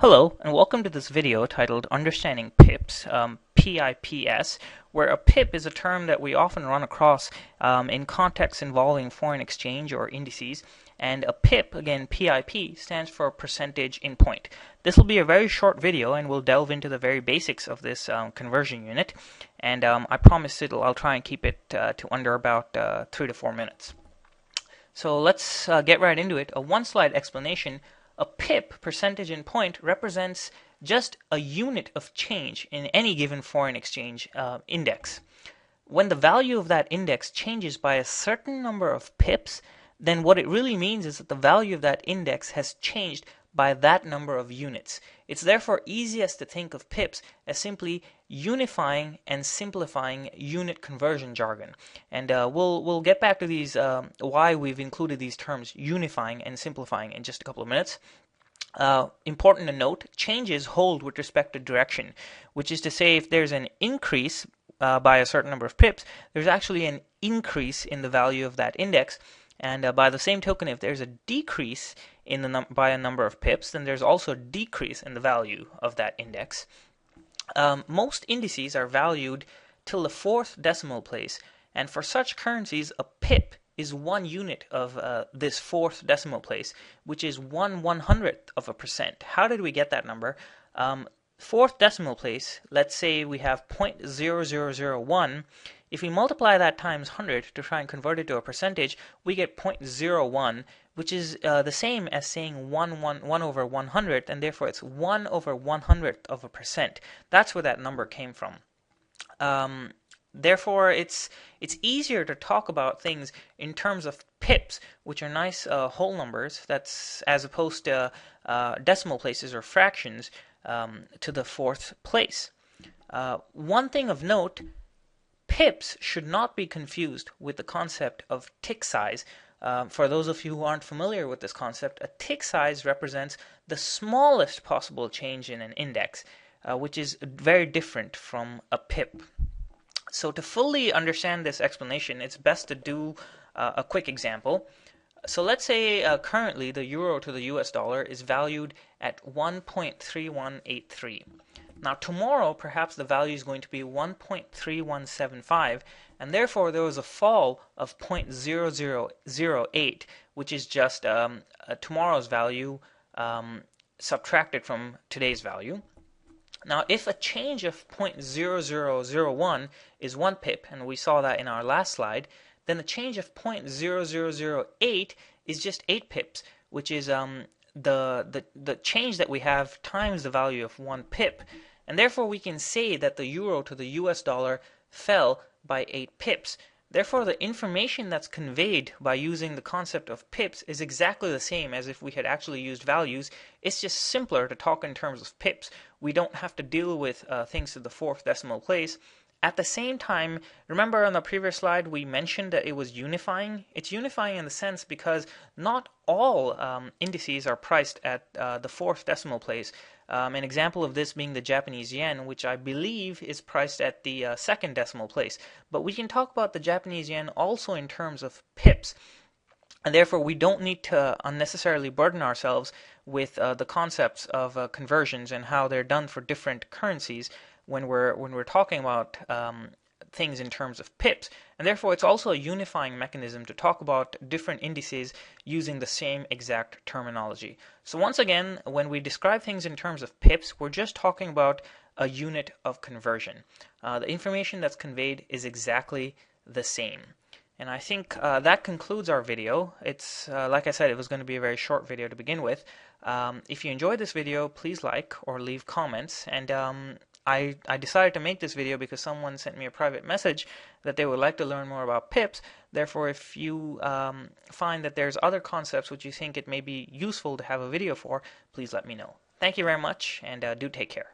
Hello, and welcome to this video titled Understanding Pips, PIPS, where a pip is a term that we often run across in contexts involving foreign exchange or indices, and a pip, again PIP, stands for percentage in point. This will be a very short video, and we'll delve into the very basics of this conversion unit, and I promise I'll try and keep it to under about 3 to 4 minutes. So let's get right into it. A one-slide explanation. A pip, percentage in point, represents just a unit of change in any given foreign exchange index. When the value of that index changes by a certain number of pips, then what it really means is that the value of that index has changed by that number of units. It's therefore easiest to think of pips as simply unifying and simplifying unit conversion jargon. And we'll get back to these why we've included these terms unifying and simplifying in just a couple of minutes. Important to note, changes hold with respect to direction, which is to say if there's an increase by a certain number of pips, there's actually an increase in the value of that index. And by the same token, if there's a decrease in the by a number of pips, then there's also a decrease in the value of that index. Most indices are valued till the fourth decimal place, and for such currencies, a pip is 1 unit of this fourth decimal place, which is 1/100th of a percent. How did we get that number? Fourth decimal place, let's say we have 0.0001. If we multiply that times 100 to try and convert it to a percentage, we get 0.01, which is the same as saying 1 over 100, and therefore it's 1 over 100th of a percent. That's where that number came from. Therefore, it's easier to talk about things in terms of pips, which are nice whole numbers, that's as opposed to decimal places or fractions to the fourth place. One thing of note, pips should not be confused with the concept of tick size. For those of you who aren't familiar with this concept, a tick size represents the smallest possible change in an index, which is very different from a pip. So to fully understand this explanation, it's best to do a quick example. So let's say currently the euro to the US dollar is valued at 1.3183. Now tomorrow perhaps the value is going to be 1.3175, and therefore there was a fall of 0.0008, which is just tomorrow's value subtracted from today's value. Now, if a change of 0.0001 is 1 pip, and we saw that in our last slide, then the change of 0.0008 is just 8 pips, which is the change that we have times the value of 1 pip. And therefore, we can say that the euro to the US dollar fell by 8 pips. Therefore, the information that's conveyed by using the concept of pips is exactly the same as if we had actually used values. It's just simpler to talk in terms of pips. We don't have to deal with things to the fourth decimal place. At the same time, remember on the previous slide we mentioned that it was unifying? It's unifying in the sense because not all indices are priced at the fourth decimal place. An example of this being the Japanese yen, which I believe is priced at the second decimal place. But we can talk about the Japanese yen also in terms of pips. And therefore, we don't need to unnecessarily burden ourselves with the concepts of conversions and how they're done for different currencies when we're talking about things in terms of pips. And therefore, it's also a unifying mechanism to talk about different indices using the same exact terminology. So once again, when we describe things in terms of pips, we're just talking about a unit of conversion. The information that's conveyed is exactly the same. And I think that concludes our video. It's like I said, it was going to be a very short video to begin with. If you enjoyed this video, please like or leave comments. And I decided to make this video because someone sent me a private message that they would like to learn more about pips. Therefore, if you find that there's other concepts which you think it may be useful to have a video for, please let me know. Thank you very much, and do take care.